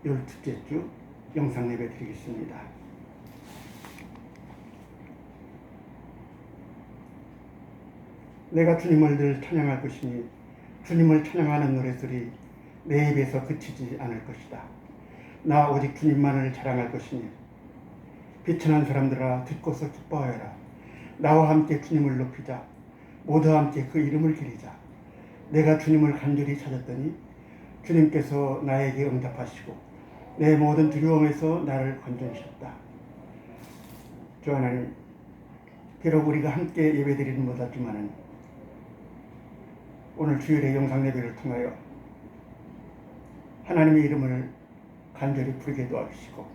열 둘째 주 영상 예배 드리겠습니다. 내가 주님을 늘 찬양할 것이니 주님을 찬양하는 노래들이 내 입에서 그치지 않을 것이다. 나 오직 주님만을 자랑할 것이니 비천한 사람들아 듣고서 기뻐하여라. 나와 함께 주님을 높이자. 모두 함께 그 이름을 기리자. 내가 주님을 간절히 찾았더니 주님께서 나에게 응답하시고 내 모든 두려움에서 나를 건져주셨다. 주 하나님, 비록 우리가 함께 예배드리는 못하지만은 오늘 주일의 영상 예배를 통하여 하나님의 이름을 간절히 부르게 도와주시고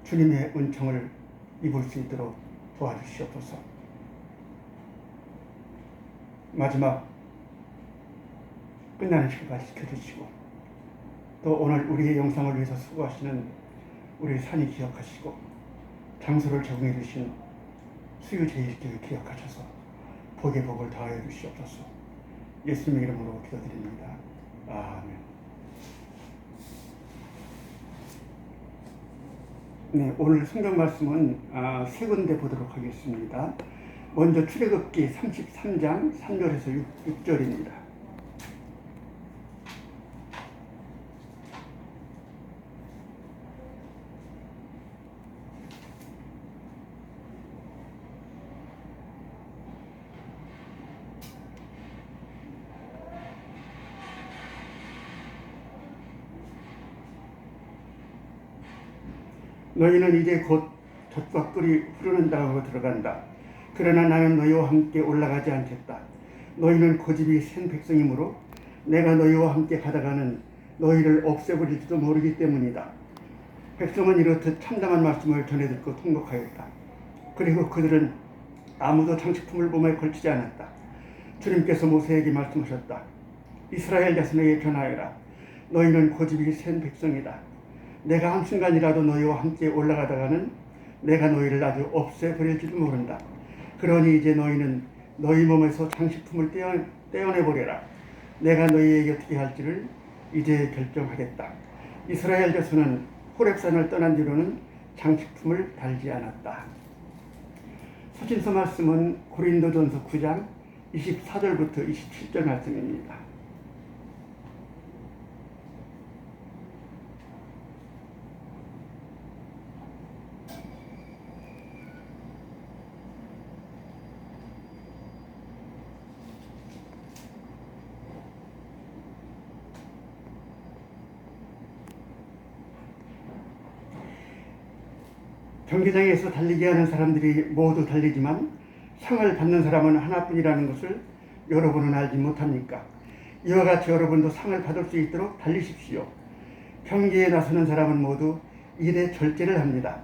주님의 은총을 입을 수 있도록 도와주시옵소서. 마지막 끝나는 시간까지 지켜주시고 또 오늘 우리의 영상을 위해서 수고하시는 우리 산이 기억하시고 장소를 제공해 주신 수유제일교회 기억하셔서 복의 복을 더하여 주시옵소서. 예수님의 이름으로 기도드립니다. 아멘. 네, 오늘 성경 말씀은 세 군데 보도록 하겠습니다. 먼저 출애굽기 33장 3절에서 6절입니다. 너희는 이제 곧 젖과 꿀이 흐르는 땅으로 들어간다. 그러나 나는 너희와 함께 올라가지 않겠다. 너희는 고집이 센 백성이므로 내가 너희와 함께 가다가는 너희를 없애버릴지도 모르기 때문이다. 백성은 이렇듯 참담한 말씀을 전해 듣고 통곡하였다. 그리고 그들은 아무도 장식품을 몸에 걸치지 않았다. 주님께서 모세에게 말씀하셨다. 이스라엘 자손에게 전하여라. 너희는 고집이 센 백성이다. 내가 한순간이라도 너희와 함께 올라가다가는 내가 너희를 아주 없애버릴지도 모른다. 그러니 이제 너희는 너희 몸에서 장식품을 떼어내버려라. 내가 너희에게 어떻게 할지를 이제 결정하겠다. 이스라엘 자손은 호렙산을 떠난 뒤로는 장식품을 달지 않았다. 서신서 말씀은 고린도전서 9장 24절부터 27절 말씀입니다. 경기장에서 달리기 하는 사람들이 모두 달리지만 상을 받는 사람은 하나뿐이라는 것을 여러분은 알지 못합니까? 이와 같이 여러분도 상을 받을 수 있도록 달리십시오. 경기에 나서는 사람은 모두 일에 절제를 합니다.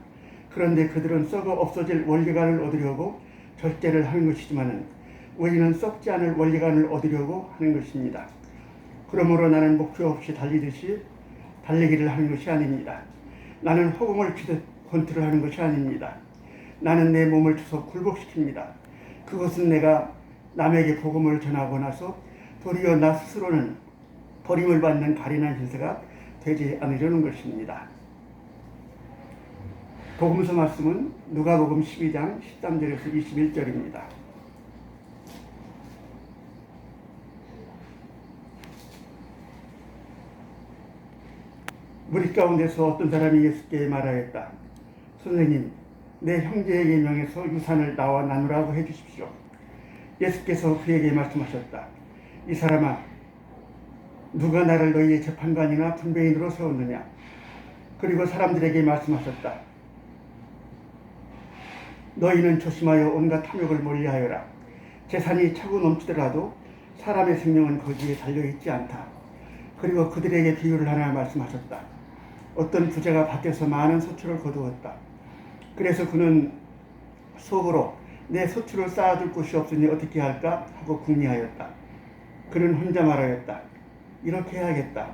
그런데 그들은 썩어 없어질 원리관을 얻으려고 절제를 하는 것이지만 우리는 썩지 않을 원리관을 얻으려고 하는 것입니다. 그러므로 나는 목표 없이 달리듯이 달리기를 하는 것이 아닙니다. 나는 허공을 치듯 권투를 하는 것이 아닙니다. 나는 내 몸을 주서 굴복시킵니다. 그것은 내가 남에게 복음을 전하고 나서 도리어 나 스스로는 버림을 받는 가련한 신세가 되지 않으려는 것입니다. 복음서 말씀은 누가복음 12장 13절에서 21절입니다. 무리 가운데서 어떤 사람이 예수께 말하였다. 선생님, 내 형제에게 명해서 유산을 나와 나누라고 해주십시오. 예수께서 그에게 말씀하셨다. 이 사람아, 누가 나를 너희의 재판관이나 분배인으로 세웠느냐? 그리고 사람들에게 말씀하셨다. 너희는 조심하여 온갖 탐욕을 멀리하여라. 재산이 차고 넘치더라도 사람의 생명은 거기에 달려있지 않다. 그리고 그들에게 비유를 하나 말씀하셨다. 어떤 부자가 밭에서 많은 소출을 거두었다. 그래서 그는 속으로 내 소출을 쌓아둘 곳이 없으니 어떻게 할까 하고 궁리하였다. 그는 혼자 말하였다. 이렇게 해야겠다.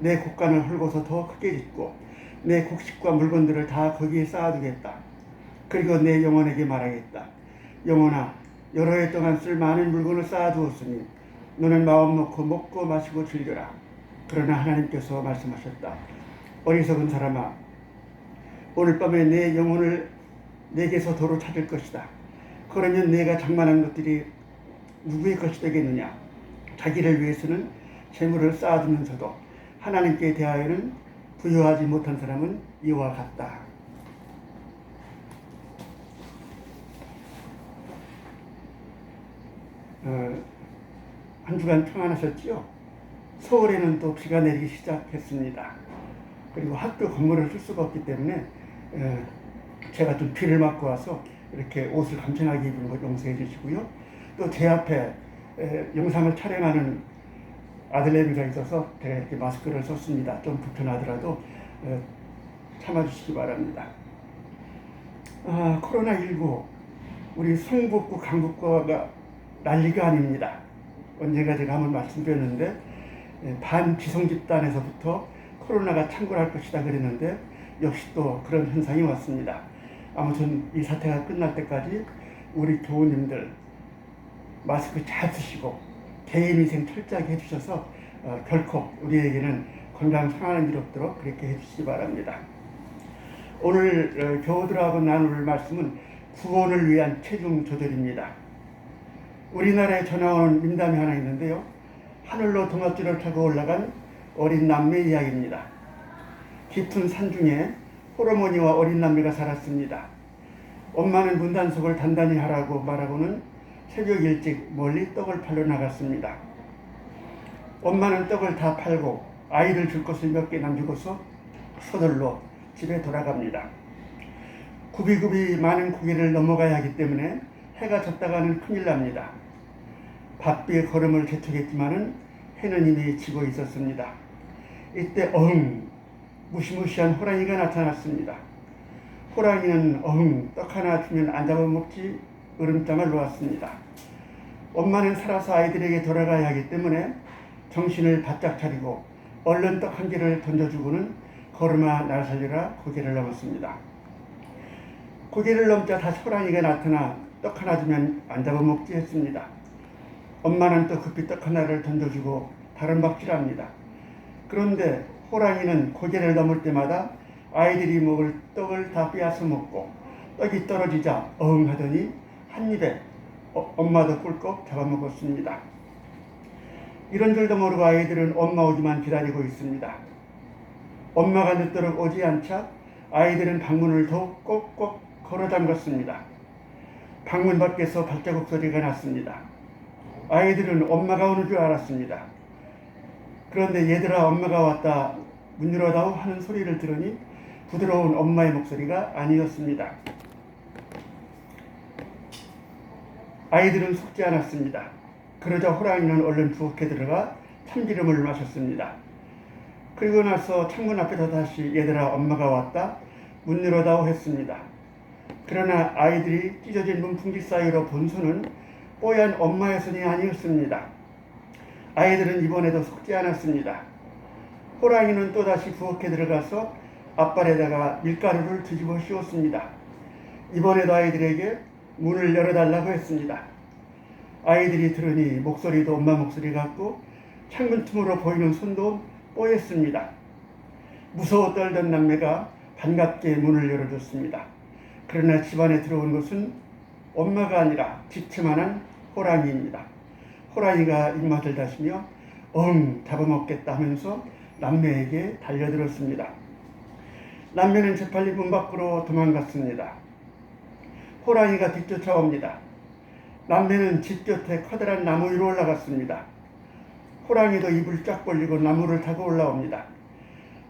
내 곡간을 헐고서 더 크게 짓고 내 곡식과 물건들을 다 거기에 쌓아두겠다. 그리고 내 영혼에게 말하겠다. 영혼아, 여러 해 동안 쓸 많은 물건을 쌓아두었으니 너는 마음 놓고 먹고 마시고 즐겨라. 그러나 하나님께서 말씀하셨다. 어리석은 사람아, 오늘 밤에 내 영혼을 내게서 도로 찾을 것이다. 그러면 내가 장만한 것들이 누구의 것이 되겠느냐? 자기를 위해서는 재물을 쌓아두면서도 하나님께 대하여는 부여하지 못한 사람은 이와 같다. 한 주간 평안하셨지요? 서울에는 또 비가 내리기 시작했습니다. 그리고 학교 건물을 쓸 수가 없기 때문에 제가 좀 비를 맞고 와서 이렇게 옷을 감천하게 입은 거 용서해 주시고요. 또 제 앞에 영상을 촬영하는 아들내미가 있어서 제가 이렇게 마스크를 썼습니다. 좀 불편하더라도 참아주시기 바랍니다. 코로나19 우리 성북구 강북구가 난리가 아닙니다. 언젠가 제가 한번 말씀드렸는데 반지성 집단에서부터 코로나가 창궐할 것이다 그랬는데 역시 또 그런 현상이 왔습니다. 아무튼 이 사태가 끝날 때까지 우리 교우님들 마스크 잘 쓰시고 개인위생 철저하게 해주셔서 결코 우리에게는 건강 상하는 일 없도록 그렇게 해주시기 바랍니다. 오늘 교우들하고 나눌 말씀은 구원을 위한 체중 조절입니다. 우리나라에 전해오는 민담이 하나 있는데요. 하늘로 동아줄을 타고 올라간 어린 남매 이야기입니다. 깊은 산 중에 홀어머니와 어린 남매가 살았습니다. 엄마는 문단속을 단단히 하라고 말하고는 새벽 일찍 멀리 떡을 팔러 나갔습니다. 엄마는 떡을 다 팔고 아이들 줄 것을 몇 개 남기고서 서둘러 집에 돌아갑니다. 굽이굽이 많은 고개를 넘어가야 하기 때문에 해가 졌다가는 큰일 납니다. 바삐 걸음을 재촉했지만은 해는 이미 지고 있었습니다. 이때 어흥 무시무시한 호랑이가 나타났습니다. 호랑이는 어흥 떡 하나 주면 안 잡아먹지 으름장을 놓았습니다. 엄마는 살아서 아이들에게 돌아가야 하기 때문에 정신을 바짝 차리고 얼른 떡 한 개를 던져주고는 걸음아 날 살려라 고개를 넘었습니다. 고개를 넘자 다시 호랑이가 나타나 떡 하나 주면 안 잡아먹지 했습니다. 엄마는 또 급히 떡 하나를 던져주고 다른 박질합니다. 그런데 호랑이는 고개를 넘을 때마다 아이들이 먹을 떡을 다 빼앗아 먹고 떡이 떨어지자 어흥 하더니 한 입에 엄마도 꿀꺽 잡아먹었습니다. 이런 줄도 모르고 아이들은 엄마 오기만 기다리고 있습니다. 엄마가 늦도록 오지 않자 아이들은 방문을 더욱 꼭꼭 걸어 잠갔습니다. 방문 밖에서 발자국 소리가 났습니다. 아이들은 엄마가 오는 줄 알았습니다. 그런데 얘들아 엄마가 왔다 문 열어다오 하는 소리를 들으니 부드러운 엄마의 목소리가 아니었습니다. 아이들은 속지 않았습니다. 그러자 호랑이는 얼른 부엌에 들어가 참기름을 마셨습니다. 그리고 나서 창문 앞에서 다시 얘들아 엄마가 왔다 문 열어다오 했습니다. 그러나 아이들이 찢어진 문풍지 사이로 본 손은 뽀얀 엄마의 손이 아니었습니다. 아이들은 이번에도 속지 않았습니다. 호랑이는 또다시 부엌에 들어가서 앞발에다가 밀가루를 뒤집어 씌웠습니다. 이번에도 아이들에게 문을 열어달라고 했습니다. 아이들이 들으니 목소리도 엄마 목소리 같고 창문 틈으로 보이는 손도 뽀였습니다. 무서워 떨던 남매가 반갑게 문을 열어줬습니다. 그러나 집안에 들어온 것은 엄마가 아니라 집채만한 호랑이입니다. 호랑이가 입맛을 다시며 잡아먹겠다 하면서 남매에게 달려들었습니다. 남매는 재빨리 문 밖으로 도망갔습니다. 호랑이가 뒤쫓아옵니다. 남매는 집 곁에 커다란 나무 위로 올라갔습니다. 호랑이도 입을 쫙 벌리고 나무를 타고 올라옵니다.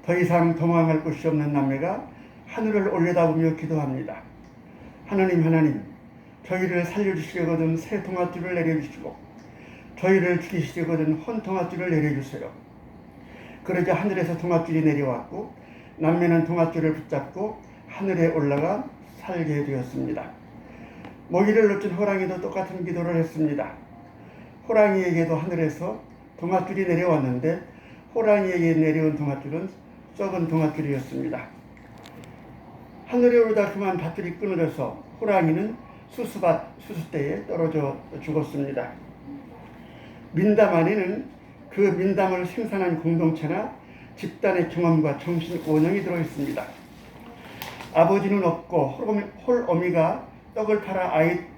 더 이상 도망갈 곳이 없는 남매가 하늘을 올려다보며 기도합니다. 하나님, 저희를 살려주시려거든 새 동아줄을 내려주시고 저희를 죽이시려거든 헌 동아줄을 내려주세요. 그러자 하늘에서 동아줄이 내려왔고 남매는 동아줄을 붙잡고 하늘에 올라가 살게 되었습니다. 먹이를 놓친 호랑이도 똑같은 기도를 했습니다. 호랑이에게도 하늘에서 동아줄이 내려왔는데 호랑이에게 내려온 동아줄은 썩은 동아줄이었습니다. 하늘에 오르다 그만 밧줄이 끊어져서 호랑이는 수수대에 떨어져 죽었습니다. 민담 안에는 그 민담을 생산한 공동체나 집단의 경험과 정신 원형이 들어있습니다. 아버지는 없고 홀어미가 떡을 팔아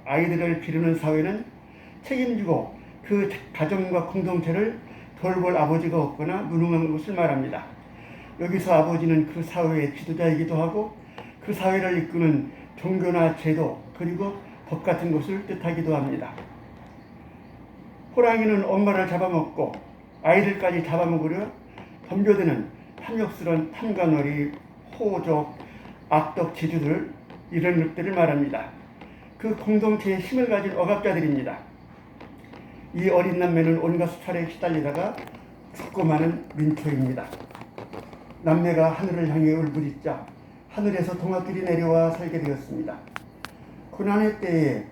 아이들을 기르는 사회는 책임지고 그 가정과 공동체를 돌볼 아버지가 없거나 무능한 것을 말합니다. 여기서 아버지는 그 사회의 지도자이기도 하고 그 사회를 이끄는 종교나 제도 그리고 법 같은 것을 뜻하기도 합니다. 호랑이는 엄마를 잡아먹고 아이들까지 잡아먹으려 덤벼드는 탐욕스러운 탐관오리, 호족, 악덕 지주들 이런 것들을 말합니다. 그 공동체의 힘을 가진 억압자들입니다. 이 어린 남매는 온갖 수탈에 시달리다가 죽고 마는 민초입니다. 남매가 하늘을 향해 울부짖자 하늘에서 동화줄이 내려와 살게 되었습니다. 고난의 때에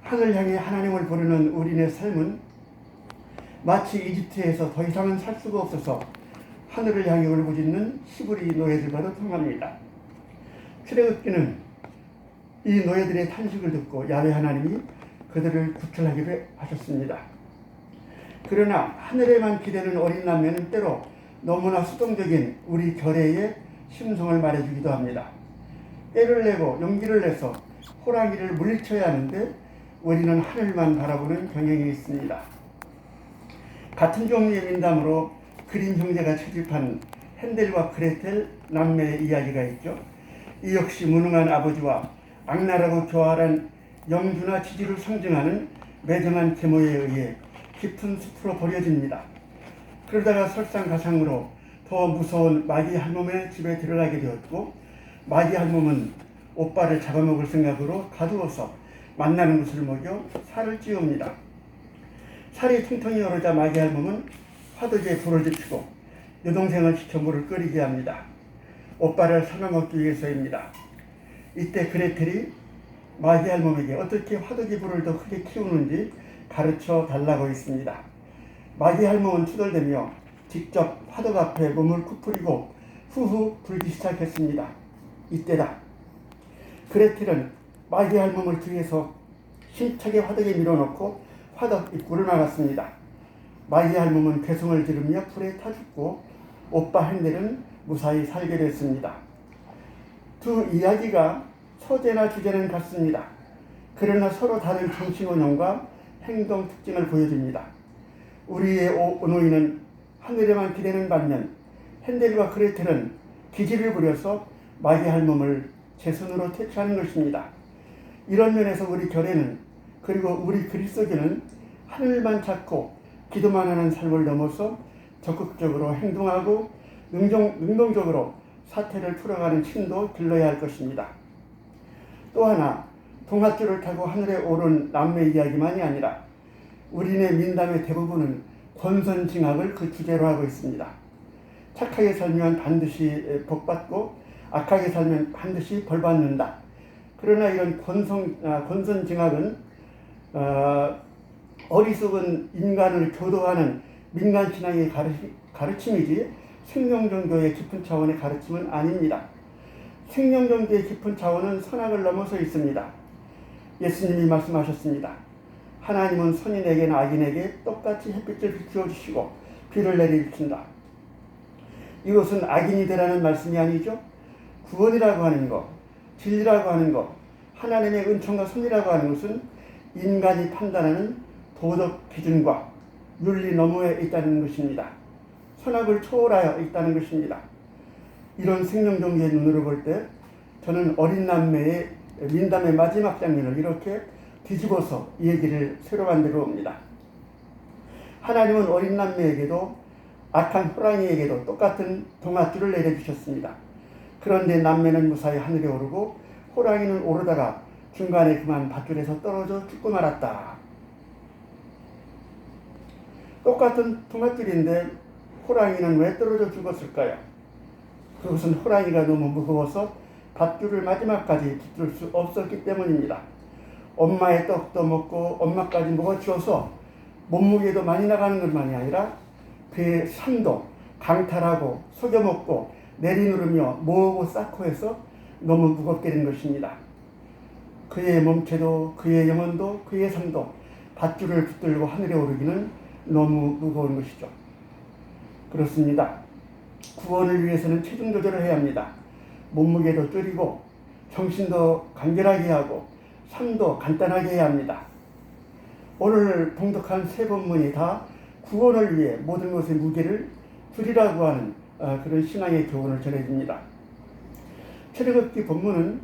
하늘 향해 하나님을 부르는 우리네 삶은 마치 이집트에서 더 이상은 살 수가 없어서 하늘을 향해 울부짖는 히브리 노예들과도 통합니다. 출애굽기는 이 노예들의 탄식을 듣고 야훼 하나님이 그들을 구출하기로 하셨습니다. 그러나 하늘에만 기대는 어린 남매는 때로 너무나 수동적인 우리 결의의 심성을 말해주기도 합니다. 때를 내고 용기를 내서 호랑이를 물리쳐야 하는데 우리는 하늘만 바라보는 경향이 있습니다. 같은 종류의 민담으로 그림 형제가 채집한 헨델과 그레텔 남매의 이야기가 있죠. 이 역시 무능한 아버지와 악랄하고 교활한 영주나 지지를 상징하는 매정한 계모에 의해 깊은 숲으로 버려집니다. 그러다가 설상가상으로 더 무서운 마귀 할멈의 집에 들어가게 되었고 마귀 할멈은 오빠를 잡아먹을 생각으로 가두어서 만나는 것을 먹여 살을 찌웁니다. 살이 퉁퉁이 오르자 마귀 할멈은 화덕에 불을 지피고 여동생을 시켜 물을 끓이게 합니다. 오빠를 살아먹기 위해서입니다. 이때 그레텔이 마귀 할멈에게 어떻게 화덕에 불을 더 크게 키우는지 가르쳐 달라고 했습니다. 마귀 할멈은 투덜대며 직접 화덕 앞에 몸을 굽부리고 후후 불기 시작했습니다. 이때다. 그레텔은 마귀 할멈을 뒤에서 힘차게 화덕에 밀어넣고 화덕 입구를 막았습니다. 마귀 할멈은 괴성을 지르며 불에 타 죽고 오빠 헨델은 무사히 살게 됐습니다. 두 이야기가 소재나 주제는 같습니다. 그러나 서로 다른 정신 원형과 행동 특징을 보여줍니다. 우리의 노인은 하늘에만 기대는 반면 헨델과 그레텔은 기지를 부려서 마귀 할멈을 제 손으로 퇴치하는 것입니다. 이런 면에서 우리 교회는 그리고 우리 그리스도교는 하늘만 찾고 기도만 하는 삶을 넘어서 적극적으로 행동하고 능동적으로 사태를 풀어가는 힘도 길러야 할 것입니다. 또 하나 동화줄을 타고 하늘에 오른 남매 이야기만이 아니라 우리네 민담의 대부분은 권선징악을 그 주제로 하고 있습니다. 착하게 살면 반드시 복받고 악하게 살면 반드시 벌받는다. 그러나 이런 권선징악은 어리석은 인간을 교도하는 민간신앙의 가르침이지 생명종교의 깊은 차원의 가르침은 아닙니다. 생명종교의 깊은 차원은 선악을 넘어서 있습니다. 예수님이 말씀하셨습니다. 하나님은 선인에게나 악인에게 똑같이 햇빛을 비추어주시고 비를 내리친다. 이것은 악인이 되라는 말씀이 아니죠. 구원이라고 하는 것, 진리라고 하는 것, 하나님의 은총과 섭리라고 하는 것은 인간이 판단하는 도덕 기준과 윤리 너머에 있다는 것입니다. 선악을 초월하여 있다는 것입니다. 이런 생명종교의 눈으로 볼 때 저는 어린 남매의 민담의 마지막 장면을 이렇게 뒤집어서 이 얘기를 새로 만들어 봅니다. 하나님은 어린 남매에게도 악한 호랑이에게도 똑같은 동아줄을 내려주셨습니다. 그런데 남매는 무사히 하늘에 오르고 호랑이는 오르다가 중간에 그만 밧줄에서 떨어져 죽고 말았다. 똑같은 동아줄인데 호랑이는 왜 떨어져 죽었을까요? 그것은 호랑이가 너무 무거워서 밧줄을 마지막까지 붙들 수 없었기 때문입니다. 엄마의 떡도 먹고 엄마까지 먹어치워서 몸무게도 많이 나가는 것만이 아니라 그의 삶도 강탈하고 속여먹고 내리누르며 모으고 쌓고 해서 너무 무겁게 된 것입니다. 그의 몸체도 그의 영혼도 그의 삶도 밧줄을 붙들고 하늘에 오르기는 너무 무거운 것이죠. 그렇습니다. 구원을 위해서는 체중 조절을 해야 합니다. 몸무게도 줄이고 정신도 간결하게 하고 삶도 간단하게 해야 합니다. 오늘 봉독한 세 본문이 다 구원을 위해 모든 것의 무게를 줄이라고 하는 그런 신앙의 교훈을 전해줍니다. 출애굽기 본문은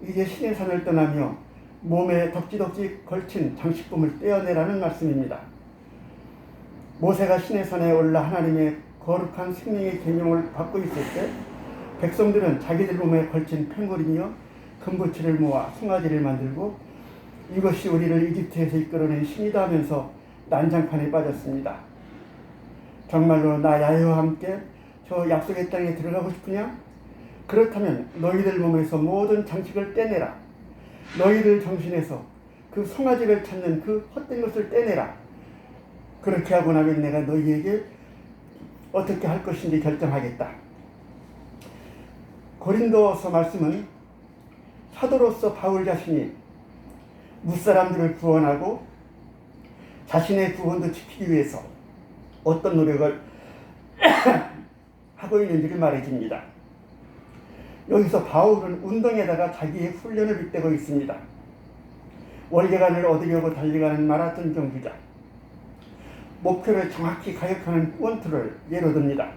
이제 신의 산을 떠나며 몸에 덕지덕지 걸친 장식품을 떼어내라는 말씀입니다. 모세가 신의 산에 올라 하나님의 거룩한 생명의 계명을 받고 있을 때 백성들은 자기들 몸에 걸친 팽골이며 금붙이를 모아 송아지를 만들고 이것이 우리를 이집트에서 이끌어낸 신이다 하면서 난장판에 빠졌습니다. 정말로 나 야훼와 함께 저 약속의 땅에 들어가고 싶으냐? 그렇다면 너희들 몸에서 모든 장식을 떼내라. 너희들 정신에서 그 송아지를 찾는 그 헛된 것을 떼내라. 그렇게 하고 나면 내가 너희에게 어떻게 할 것인지 결정하겠다. 고린도서 말씀은 사도로서 바울 자신이 무사람들을 구원하고 자신의 구원도 지키기 위해서 어떤 노력을 하고 있는지를 말해줍니다. 여기서 바울은 운동에다가 자기의 훈련을 빗대고 있습니다. 월계관을 얻으려고 달려가는 마라톤 경주자, 목표를 정확히 가격하는 원투를 예로 듭니다.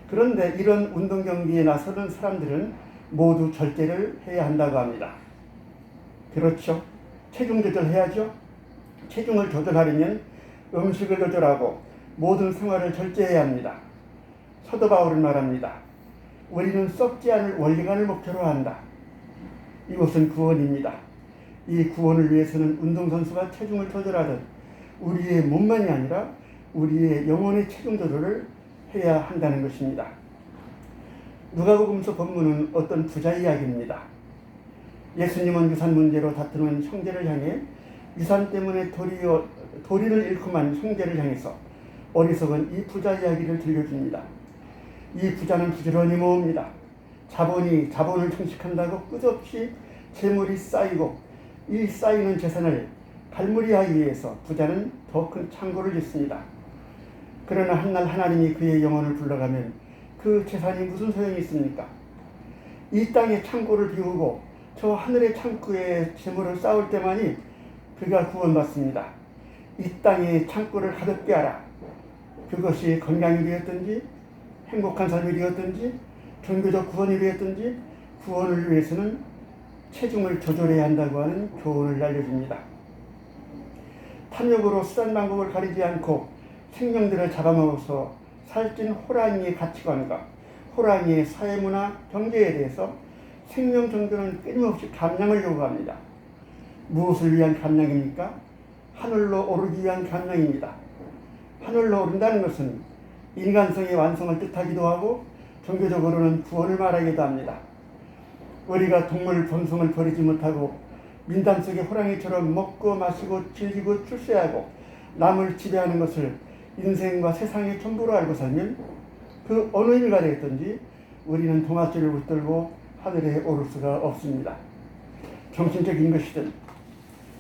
그런데 이런 운동 경기에 나서는 사람들은 모두 절제를 해야 한다고 합니다. 그렇죠. 체중 조절해야죠. 체중을 조절하려면 음식을 조절하고 모든 생활을 절제해야 합니다. 사도 바울은 말합니다. 우리는 썩지 않을 원리관을 목표로 한다. 이것은 구원입니다. 이 구원을 위해서는 운동선수가 체중을 조절하듯 우리의 몸만이 아니라 우리의 영혼의 체중 조절을 해야 한다는 것입니다. 누가복음서 본문은 어떤 부자 이야기입니다. 예수님은 유산 문제로 다투는 형제를 향해 유산 때문에 도리를 잃고만 형제를 향해서 어리석은 이 부자 이야기를 들려줍니다. 이 부자는 부지런히 모읍니다. 자본을 청식한다고 끝없이 재물이 쌓이고 이 쌓이는 재산을 발물이하기 위해서 부자는 더 큰 창고를 짓습니다. 그러나 한날 하나님이 그의 영혼을 불러가면 그 재산이 무슨 소용이 있습니까? 이 땅의 창고를 비우고 저 하늘의 창고에 재물을 쌓을 때만이 그가 구원받습니다. 이 땅의 창고를 가볍게 하라. 그것이 건강이 되었든지 행복한 삶이 되었든지 종교적 구원이 되었든지 구원을 위해서는 체중을 조절해야 한다고 하는 교훈을 알려줍니다. 탐욕으로 수단 방법을 가리지 않고 생명들을 잡아먹어서 살찐 호랑이의 가치관과 호랑이의 사회문화 경제에 대해서 생명 종교는 끊임없이 감량을 요구합니다. 무엇을 위한 감량입니까? 하늘로 오르기 위한 감량입니다. 하늘로 오른다는 것은 인간성의 완성을 뜻하기도 하고 종교적으로는 구원을 말하기도 합니다. 우리가 동물 본성을 버리지 못하고 민담 속의 호랑이처럼 먹고 마시고 즐기고 출세하고 남을 지배하는 것을 인생과 세상의 전부로 알고 살면 그 어느 의미가 되었든지 우리는 동아줄을 붙들고 하늘에 오를 수가 없습니다. 정신적인 것이든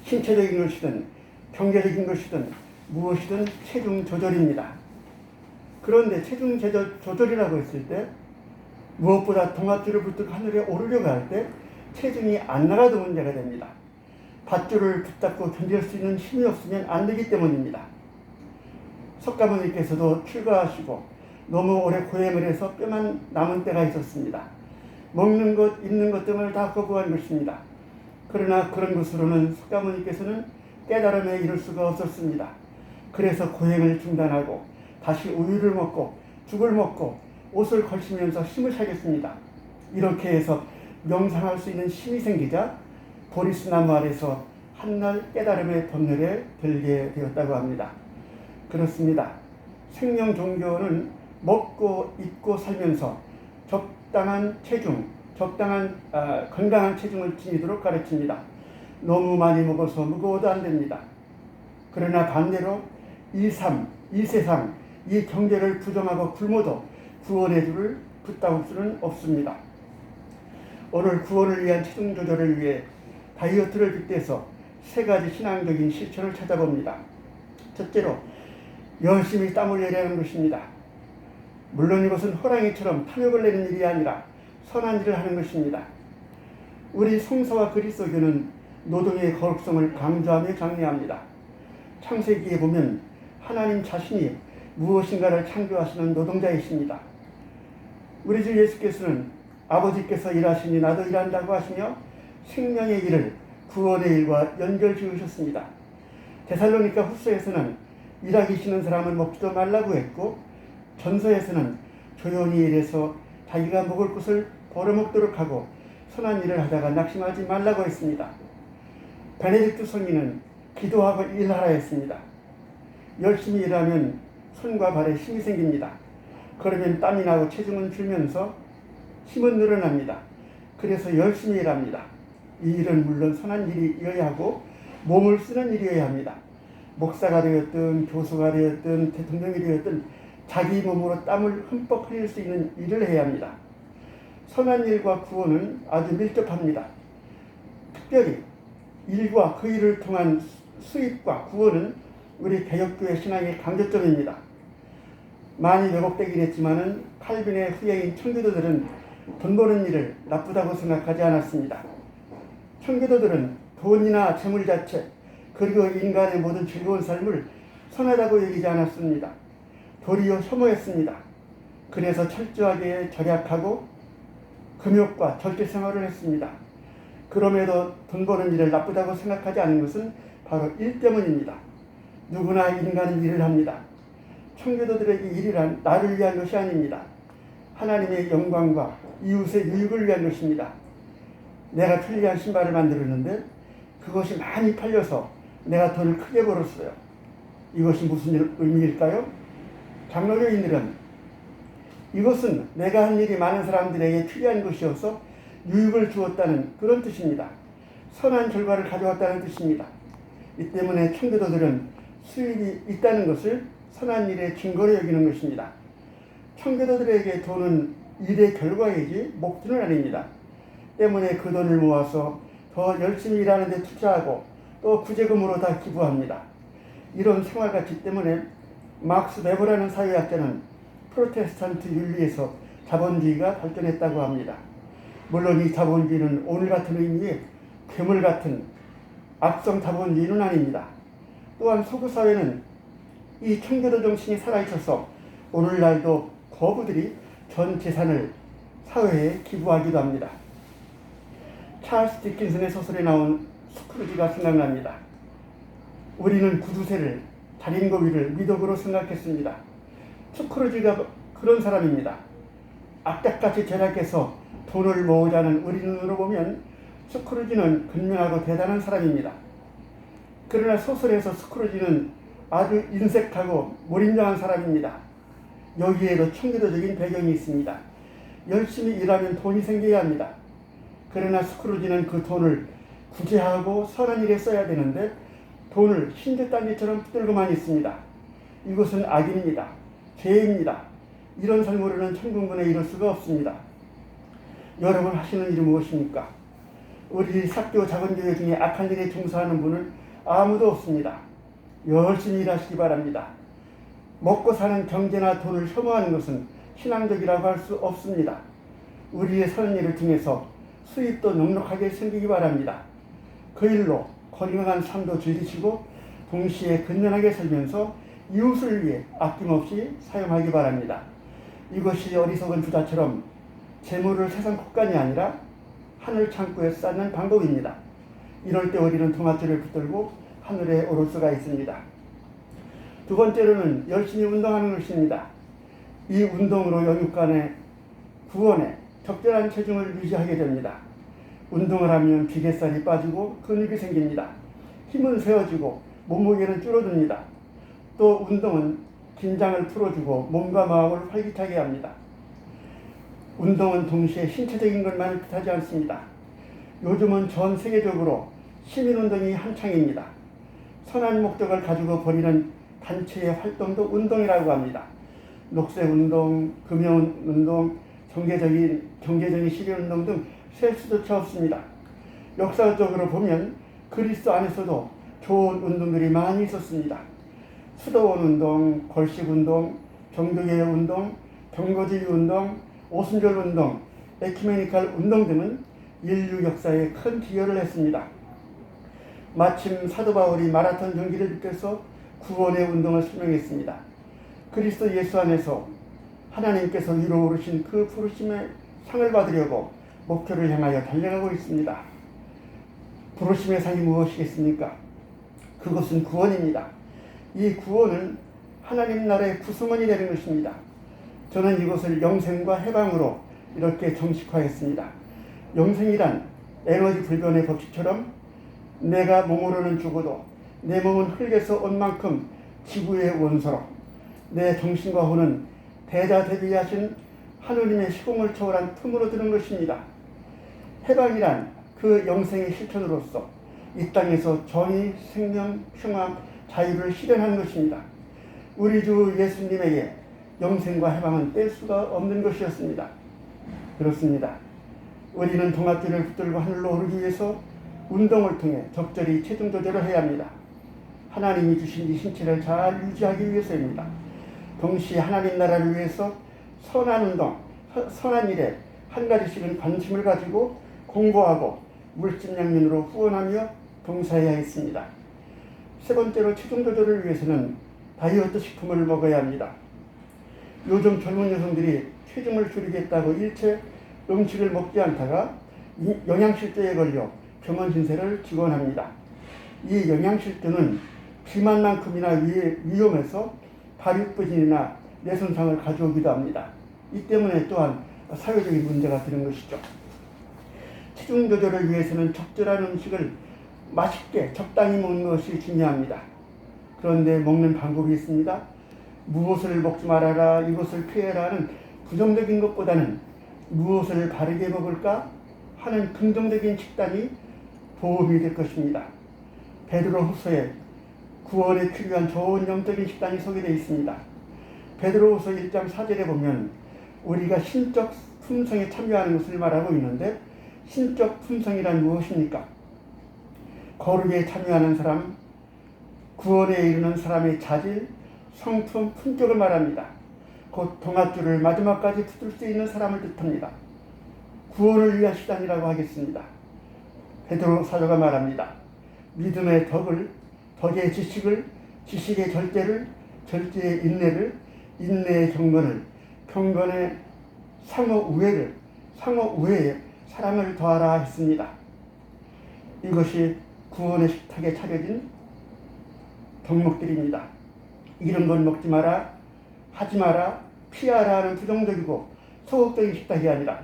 신체적인 것이든 경제적인 것이든 무엇이든 체중 조절입니다. 그런데 체중 조절이라고 했을 때 무엇보다 동아줄을 붙들고 하늘에 오르려고 할 때 체중이 안 나가도 문제가 됩니다. 밧줄을 붙잡고 견딜 수 있는 힘이 없으면 안 되기 때문입니다. 석가모니께서도 출가하시고 너무 오래 고행을 해서 뼈만 남은 때가 있었습니다. 먹는 것, 입는 것 등을 다 거부한 것입니다. 그러나 그런 것으로는 석가모니께서는 깨달음에 이를 수가 없었습니다. 그래서 고행을 중단하고 다시 우유를 먹고 죽을 먹고 옷을 걸치면서 힘을 차렸습니다. 이렇게 해서 명상할 수 있는 힘이 생기자 보리스 나무 아래서 한날 깨달음의 법률에 들게 되었다고 합니다. 그렇습니다. 생명 종교는 먹고 입고 살면서 적당한 체중, 건강한 체중을 지니도록 가르칩니다. 너무 많이 먹어서 무거워도 안 됩니다. 그러나 반대로 이 세상, 이 경제를 부정하고 굶어도 구원의 줄을 붙잡을 수는 없습니다. 오늘 구원을 위한 체중 조절을 위해 다이어트를 빗대서 세 가지 신앙적인 실천을 찾아봅니다. 첫째로 열심히 땀을 내려는 것입니다. 물론 이것은 호랑이처럼 탐욕을 내는 일이 아니라 선한 일을 하는 것입니다. 우리 성서와 그리스도교는 노동의 거룩성을 강조하며 장려합니다. 창세기에 보면 하나님 자신이 무엇인가를 창조하시는 노동자이십니다. 우리 주 예수께서는 아버지께서 일하시니 나도 일한다고 하시며 생명의 일을 구원의 일과 연결 지으셨습니다. 데살로니가 후서에서는 일하기 싫은 사람은 먹지도 말라고 했고, 전서에서는 조용히 일해서 자기가 먹을 것을 벌어먹도록 하고 선한 일을 하다가 낙심하지 말라고 했습니다. 베네딕트 성인은 기도하고 일하라 했습니다. 열심히 일하면 손과 발에 힘이 생깁니다. 그러면 땀이 나고 체중은 줄면서 힘은 늘어납니다. 그래서 열심히 일합니다. 이 일은 물론 선한 일이어야 하고 몸을 쓰는 일이어야 합니다. 목사가 되었든 교수가 되었든 대통령이 되었든 자기 몸으로 땀을 흠뻑 흘릴 수 있는 일을 해야 합니다. 선한 일과 구원은 아주 밀접합니다. 특별히 일과 그 일을 통한 수입과 구원은 우리 개혁교회 신앙의 강조점입니다. 많이 왜곡되긴 했지만은 칼빈의 후예인 청교도들은 돈 버는 일을 나쁘다고 생각하지 않았습니다. 청교도들은 돈이나 재물 자체 그리고 인간의 모든 즐거운 삶을 선하다고 여기지 않았습니다. 도리어 혐오했습니다. 그래서 철저하게 절약하고 금욕과 절제 생활을 했습니다. 그럼에도 돈 버는 일을 나쁘다고 생각하지 않은 것은 바로 일 때문입니다. 누구나 인간은 일을 합니다. 청교도들에게 일이란 나를 위한 것이 아닙니다. 하나님의 영광과 이웃의 유익을 위한 것입니다. 내가 편리한 신발을 만들었는데 그것이 많이 팔려서 내가 돈을 크게 벌었어요. 이것이 무슨 의미일까요? 장로교인들은 이것은 내가 한 일이 많은 사람들에게 필요한 것이어서 유익을 주었다는 그런 뜻입니다. 선한 결과를 가져왔다는 뜻입니다. 이 때문에 청교도들은 수입이 있다는 것을 선한 일의 증거로 여기는 것입니다. 청교도들에게 돈은 일의 결과이지 목돈은 아닙니다. 때문에 그 돈을 모아서 더 열심히 일하는 데 투자하고 또 구제금으로 다 기부합니다. 이런 생활가치 때문에 막스 베버라는 사회학자는 프로테스탄트 윤리에서 자본주의가 발전했다고 합니다. 물론 이 자본주의는 오늘 같은 의미의 괴물 같은 악성 자본주의는 아닙니다. 또한 서구사회는 이 청교도 정신이 살아있어서 오늘날도 거부들이 전 재산을 사회에 기부하기도 합니다. 찰스 디킨슨의 소설에 나온 스크루지가 생각납니다. 우리는 구두쇠를 자린고비를 미덕으로 생각했습니다. 스크루지가 그런 사람입니다. 악착같이 절약해서 돈을 모으자는 우리 눈으로 보면 스크루지는 근면하고 대단한 사람입니다. 그러나 소설에서 스크루지는 아주 인색하고 몰인정한 사람입니다. 여기에도 청교도적인 배경이 있습니다. 열심히 일하면 돈이 생겨야 합니다. 그러나 스크루지는 그 돈을 구제하고 선한 일에 써야 되는데 돈을 신대단지처럼 붙들고만 있습니다. 이것은 악입니다. 죄입니다. 이런 삶으로는 천국문에 이룰 수가 없습니다. 여러분 하시는 일이 무엇입니까? 우리 사교 작은교회 중에 악한 일에 종사하는 분은 아무도 없습니다. 열심히 일하시기 바랍니다. 먹고 사는 경제나 돈을 혐오하는 것은 신앙적이라고 할 수 없습니다. 우리의 선한 일을 통해서 수입도 넉넉하게 생기기 바랍니다. 그 일로 건강한 삶도 즐기시고 동시에 근면하게 살면서 이웃을 위해 아낌없이 사용하기 바랍니다. 이것이 어리석은 부자처럼 재물을 세상 곳간이 아니라 하늘 창고에 쌓는 방법입니다. 이럴 때 우리는 동아줄을 붙들고 하늘에 오를 수가 있습니다. 두 번째로는 열심히 운동하는 것입니다. 이 운동으로 영육간의 구원에 적절한 체중을 유지하게 됩니다. 운동을 하면 비계살이 빠지고 근육이 생깁니다. 힘은 세워지고 몸무게는 줄어듭니다. 또 운동은 긴장을 풀어주고 몸과 마음을 활기차게 합니다. 운동은 동시에 신체적인 것만 뜻하지 않습니다. 요즘은 전 세계적으로 시민운동이 한창입니다. 선한 목적을 가지고 벌이는 단체의 활동도 운동이라고 합니다. 녹색운동, 금연운동, 경제적인 시민운동 등 셀 수조차 없습니다. 역사적으로 보면 그리스도 안에서도 좋은 운동들이 많이 있었습니다. 수도원 운동, 걸식운동, 종교개혁 운동, 경거주의 운동, 오순절 운동, 에큐메니칼 운동 등은 인류 역사에 큰 기여를 했습니다. 마침 사도 바울이 마라톤 경기를 빗대서 구원의 운동을 설명했습니다. 그리스도 예수 안에서 하나님께서 위로 오르신 그 부르심의 상을 받으려고 목표를 향하여 달려가고 있습니다. 부르심의 상이 무엇이겠습니까? 그것은 구원입니다. 이 구원은 하나님 나라의 구성원이 되는 것입니다. 저는 이것을 영생과 해방으로 이렇게 정식화했습니다. 영생이란 에너지 불변의 법칙처럼 내가 몸으로는 죽어도 내 몸은 흙에서 온 만큼 지구의 원소로, 내 정신과 혼은 대자대비하신 하느님의 시공을 초월한 품으로 드는 것입니다. 해방이란 그 영생의 실천으로서 이 땅에서 정의, 생명, 평화, 자유를 실현하는 것입니다. 우리 주 예수님에게 영생과 해방은 뗄 수가 없는 것이었습니다. 그렇습니다. 우리는 동아줄을 붙들고 하늘로 오르기 위해서 운동을 통해 적절히 체중 조절을 해야 합니다. 하나님이 주신 이 신체를 잘 유지하기 위해서입니다. 동시에 하나님 나라를 위해서 선한 운동, 선한 일에 한 가지씩은 관심을 가지고 공부하고 물질양면으로 후원하며 봉사해야 했습니다. 세 번째로 체중 조절을 위해서는 다이어트 식품을 먹어야 합니다. 요즘 젊은 여성들이 체중을 줄이겠다고 일체 음식을 먹지 않다가 영양실조에 걸려 병원 신세를 지곤 합니다. 이 영양실조는 비만만큼이나 위험해서 발육부진이나 뇌손상을 가져오기도 합니다. 이 때문에 또한 사회적인 문제가 되는 것이죠. 체중 조절을 위해서는 적절한 음식을 맛있게 적당히 먹는 것이 중요합니다. 그런데 먹는 방법이 있습니다. 무엇을 먹지 말아라, 이것을 피해라는 부정적인 것보다는 무엇을 바르게 먹을까 하는 긍정적인 식단이 도움이 될 것입니다. 베드로후서에 구원에 필요한 좋은 영적인 식단이 소개되어 있습니다. 베드로후서 1장 4절에 보면 우리가 신적 품성에 참여하는 것을 말하고 있는데, 신적 품성이란 무엇입니까? 거룩에 참여하는 사람, 구원에 이르는 사람의 자질, 성품, 품격을 말합니다. 곧 동아줄을 마지막까지 붙들 수 있는 사람을 뜻합니다. 구원을 위한 시단이라고 하겠습니다. 베드로 사도가 말합니다. 믿음의 덕을, 덕의 지식을, 지식의 절제를, 절제의 인내를, 인내의 경건을, 경건의 상호 우애를, 상호 우애에 사랑을 더하라 했습니다. 이것이 구원의 식탁에 차려진 덕목들입니다. 이런 건 먹지 마라, 하지 마라, 피하라 하는 부정적이고 소극적인 식탁이 아니라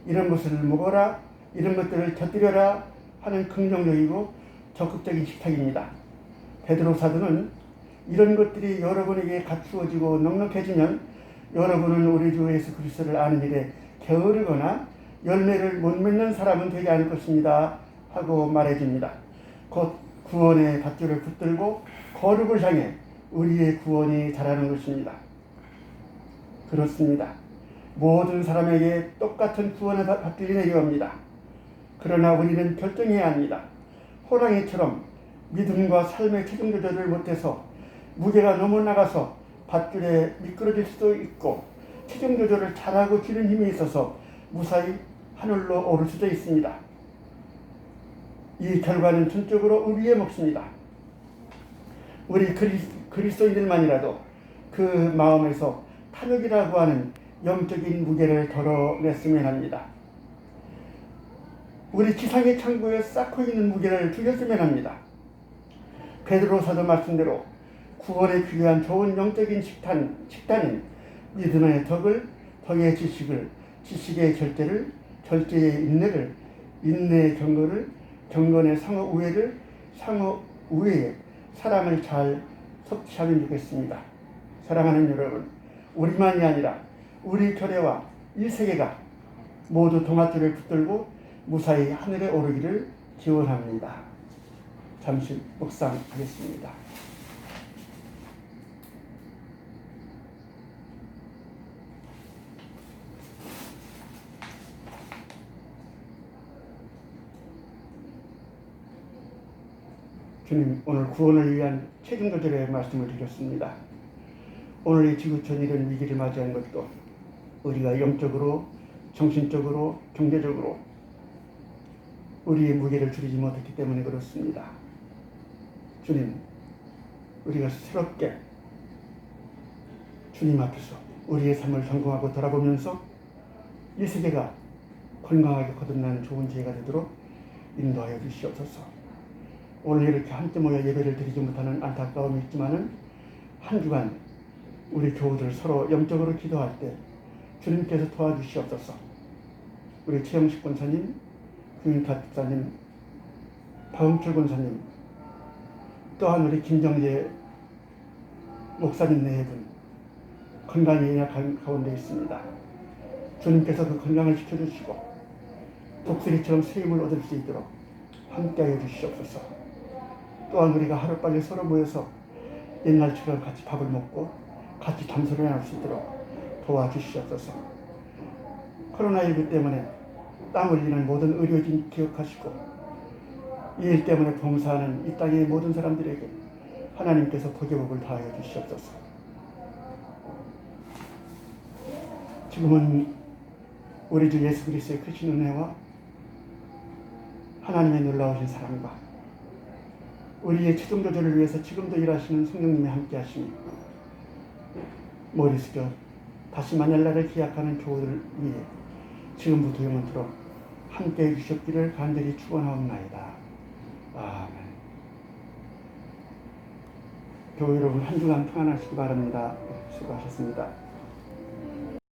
이런 것을 먹어라, 이런 것들을 곁들여라 하는 긍정적이고 적극적인 식탁입니다. 베드로 사도는 이런 것들이 여러분에게 갖추어지고 넉넉해지면 여러분은 우리 주 예수 그리스도를 아는 일에 게으르거나 열매를 못 맺는 사람은 되지 않을 것입니다 하고 말해줍니다. 곧 구원의 밧줄을 붙들고 거룩을 향해 우리의 구원이 자라는 것입니다. 그렇습니다. 모든 사람에게 똑같은 구원의 밧줄이 내려옵니다. 그러나 우리는 결정해야 합니다. 호랑이처럼 믿음과 삶의 체중 조절을 못해서 무게가 너무 나가서 밧줄에 미끄러질 수도 있고, 체중 조절을 잘하고 쥐는 힘이 있어서 무사히 하늘로 오를 수도 있습니다. 이 결과는 전적으로 우리의 몫입니다. 우리 그리스도인들만이라도 그 마음에서 탐욕이라고 하는 영적인 무게를 덜어냈으면 합니다. 우리 지상의 창고에 쌓고 있는 무게를 줄였으면 합니다. 베드로 사도 말씀대로 구원에 필요한 좋은 영적인 식단인 믿음의 덕을, 덕의 지식을, 지식의 절제를, 절제의 인내를, 인내의 경건을, 경건의 상호 우애를, 상호 우애에 사랑을 잘 섭취하면 좋겠습니다. 사랑하는 여러분, 우리만이 아니라 우리 교회와 이 세계가 모두 동아줄을 붙들고 무사히 하늘에 오르기를 기원합니다. 잠시 묵상하겠습니다. 주님, 오늘 구원을 위한 체중 조절의 말씀을 드렸습니다. 오늘 이 지구촌 이런 위기를 맞이한 것도 우리가 영적으로, 정신적으로, 경제적으로 우리의 무게를 줄이지 못했기 때문에 그렇습니다. 주님, 우리가 새롭게 주님 앞에서 우리의 삶을 점검하고 돌아보면서 이 세계가 건강하게 거듭나는 좋은 기회가 되도록 인도하여 주시옵소서. 오늘 이렇게 함께 모여 예배를 드리지 못하는 안타까움이 있지만은 한 주간 우리 교우들 서로 영적으로 기도할 때 주님께서 도와주시옵소서. 우리 최영식 권사님, 규인타 집사님, 박은철 권사님, 또한 우리 김정재 목사님 네 분 건강이 연약한 가운데 있습니다. 주님께서 그 건강을 지켜주시고 독수리처럼 새 힘을 얻을 수 있도록 함께하여 주시옵소서. 또한 우리가 하루빨리 서로 모여서 옛날처럼 같이 밥을 먹고 같이 담소를 나눌 수 있도록 도와주시옵소서. 코로나19 때문에 땀 흘리는 모든 의료진 기억하시고 이 일 때문에 봉사하는 이 땅의 모든 사람들에게 하나님께서 복의 복을 다하여 주시옵소서. 지금은 우리 주 예수 그리스도의 크신 은혜와 하나님의 놀라우신 사랑과 우리의 최종 조절을 위해서 지금도 일하시는 성령님이 함께 하시니 머리 숙여 다시 만날날을 기약하는 교우들 위해 지금부터 영원토록 함께 해주셨기를 간절히 축원하옵나이다. 아멘. 교우 여러분 한 주간 평안하시기 바랍니다. 수고하셨습니다.